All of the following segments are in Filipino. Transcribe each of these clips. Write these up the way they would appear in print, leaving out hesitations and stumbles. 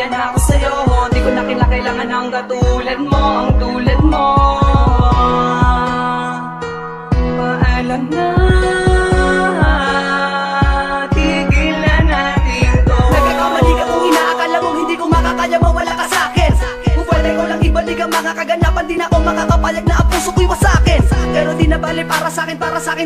yan ako sa'yo. Di ko na kinakailangan ang katulad mo, ang tulad mo. Paalam na, tigil na natin to. Nagkakamali ka kung inaakala mong hindi ko makakaya, mawala ka sa'kin. Kung pwede ko lang ibalik ang mga kaganapan, di na ako makakapayag na ang puso ko'y wasakin. Pero di na bali para sa'kin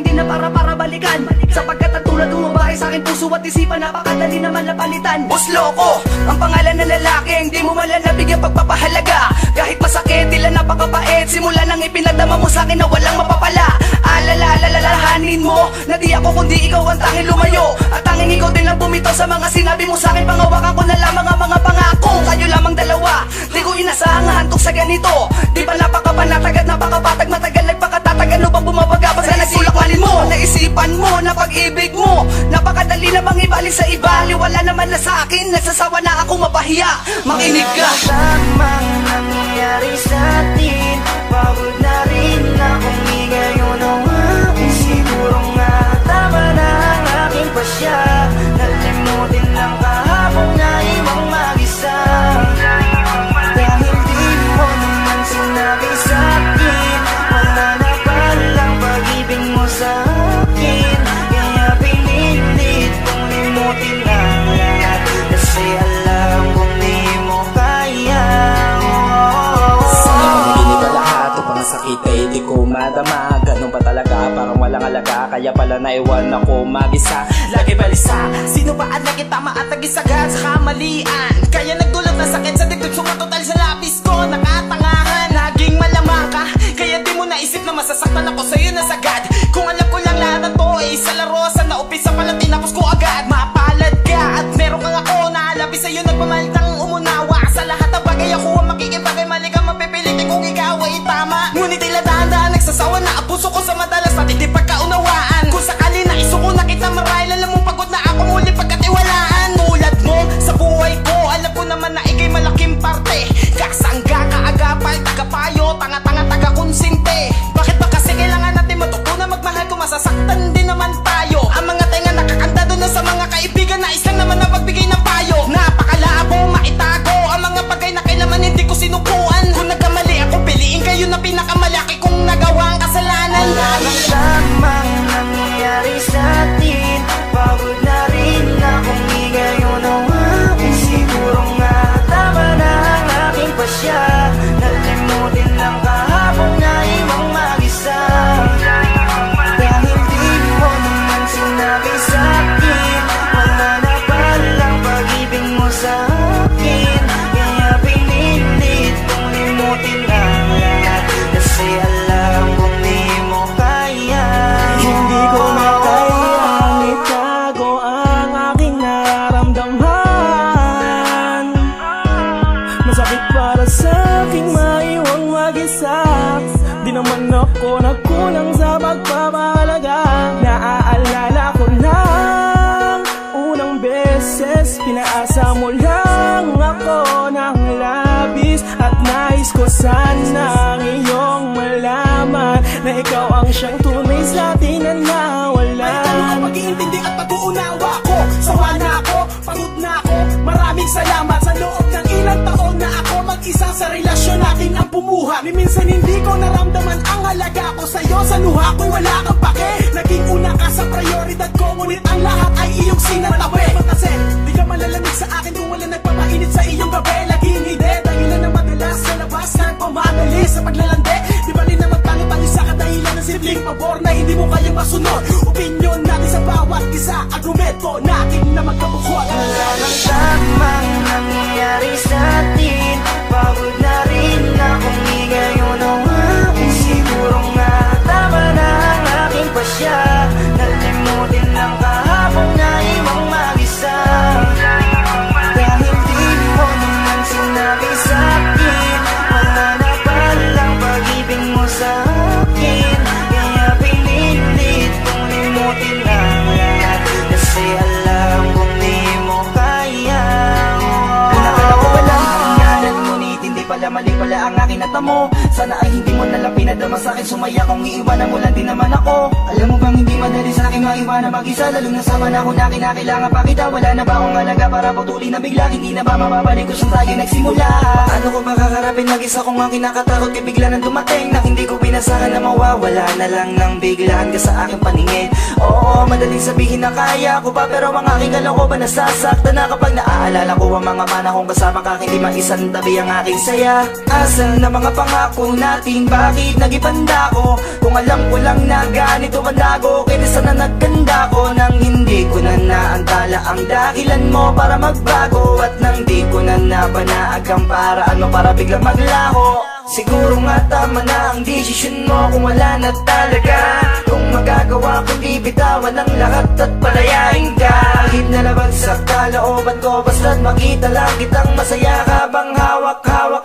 di na para balikan. Sapagkat ang tulad umabahay sa'kin, puso at isipan, napakadali naman napalitan. Boss Loco, ang pangalan ng lalaki, hindi mo malalabig ang pagpapahalaga. Kahit masakit, tila napakapait, simula nang ipinagdama mo sa'kin na walang mapapala. Alalahanin mo na di ako kundi ikaw ang tanging lumayo, at tanging ikaw din lang bumitaw sa mga sinabi mo sa'kin. Pangawakan ko na lamang ang mga pangako, kayo lamang dalawa. Di ko inasahang handog sa ganito. Di ba napakapanatag at napakapatag, matagal nagpakatatag, ano bang bumabaga pa sa nagsulakmanin mo? Naisipan mo na pag-ibig mo, napakadali na bang ibalik sa iba. Liwala naman na sa akin, nagsasawa na ako mapahiya. Makinig ka. Tamang nangyayari sa atin, pagod na rin akong ngayon ang akin. Siguro nga tama na ang aking pasya, nalimutin lang kahapon na ibang mag-isa. Dahil di mo naman sinabi sa akin, wala na palang pag-ibig mo sa akin. Kaya pinilit kong limutin ang lahat, kasi alam kong di mo kaya. Sana kung ginito lahat, upang sakit ay di ko madama. Ganun ba talaga, parang walang alaga, kaya pala naiwan ako mag-isa. Lagi balisa, Sino ba ang nagitama at nagisagad sa kamalian? Kaya nagdulot na sakit sa dibdib, sumatotal sa labis ko, nakatangahan. Naging malamang ka, kaya di mo naisip na masasaktan ako sa'yo na sagad. Kung alam ko lang lahat ng to ay isa laro, sana upisa pala tinapos ko agad. Mapalad ka at meron kang ako na alabi sa'yo, nagmamalitang umunawa. Sa lahat ng bagay ako ang makikipagay, mali ka mapipilitin kung ikaw ay tama. Ngunit tila dahan-dahan nagsasawa na ang puso ko sa madalas pati di pagkaunawaan. Kung sakali na isuko na kita marahil, alam mong pagod na ako muli pagkatiwalaan. Tulad mo sa buhay ko, alam ko naman na ikay malaking parte. Kasangga, kaagapay, tagapayo, tanga-tanga, taga-konsinte. Bakit ba kasi kailangan natin matutunan magmahal kung masasaktan din naman tayo? Ang mga tenga nakakanta doon na sa mga kaibigan, nais lang naman na magbigay ng payo. Napakalabo, maitago ang mga bagay na kailangan hindi ko sinukuan. Kung nagkamali ako, piliin kayo na pinakamalaki kong nagawa ang kasalanan. Tamang nangyayari sa atin, pagod na rin akong ngayon ang akin. Siguro nga tama na ang aking pasya, nalimutin lang kahapon na ibang mag-isa. Dahil di mo naman sinabi sa akin, wala na palang pag-ibig mo sa akin. Kaya pinilit kong limutin ang lahat, kasi alam kong di mo kaya. hindi ko na kayang itago ang aking nararamdaman. Masakit para sa aking maiwang mag-isa. Di naman ako nagkulang sa pagpapahalaga. Naaalala ko lang unang beses, pinaasa mo lang ako ng labis. At nais ko sanang iyong malaman na ikaw ang siyang tunay sa atin na nawala. May tanong ka pag-iintindi at pag-uunawa ko. Sawa na ako, pagod na ako. Maraming salamat sa loob ng ilang taon na ako mag-isa sa relasyon natin ang pumuha. Ni minsan hindi ko naramdaman ang halaga ko sa'yo. Sa luha ko'y wala kang pake. Naging una ka sa prioridad ko, ngunit ang lahat ay iyong sinatabi. Kasi di ka malalamig sa akin kung wala nagpapainit sa iyong gabi. Laging hindi, dahilan na madalas sa labas na pamadali sa paglalande. Di bali na magtanong ang isa kadahilan ng simpleng pabor na hindi mo kayang masunod. Opinyon natin sa bawat isa, argumento natin na magkabukhot. Wala nang tamang nangyayari sa atin, pagod na rin akong ngayon ang akin. Siguro nga tama na ang aking pasya, nalimutin lang kahapon na ibang mag-isa. Dahil di mo naman sinabi sa akin, wala na palang pag-ibig mo sa akin. Kaya pinilit kong limutin ang lahat, kasi alam kong di mo kaya. Pinakala ko wala ang pangalan, ngunit hindi pala mali pala ang aking natamo. Sana ay hindi mo nalang pinadama sa akin, sumaya kung iiwanan mo lang din naman ako. Alam mo bang hindi madali sa akin maiwanan ka na mag-isa, lalong nasama na ako na kinakailangan pa kita. Wala na ba akong alaga para putulin na bigla? Hindi na ba mababalik kung saan tayo nagsimula? Ano ko makakarapin mag-isa kung ang kinakatakot kay bigla nang dumating na hindi ko pinasahan na mawawala na lang nang biglaan ka sa aking paningin. Oo, madaling sabihin na kaya ko pa, pero ang aking kalooban nasasaktan na kapag naaalala ko ang mga panahong kasama ka, hindi maisan tabi ang aking saya. Asan na mga pangako natin? Bakit nagipanda ko? Kung alam ko lang na ganito mandago, kaya sana nagkanda ko nang hindi ko na naantala ang dahilan mo para magbago. At nang di ko na napanaag ang paraan mo para biglang maglaho. Siguro nga tama na ang desisyon mo kung wala na talaga. Kung magagawa kundi bitawan ang lahat at palayain ka. Kahit na nabagsak ka looban ko, basta't makita lang kitang masaya ka bang hawak-hawak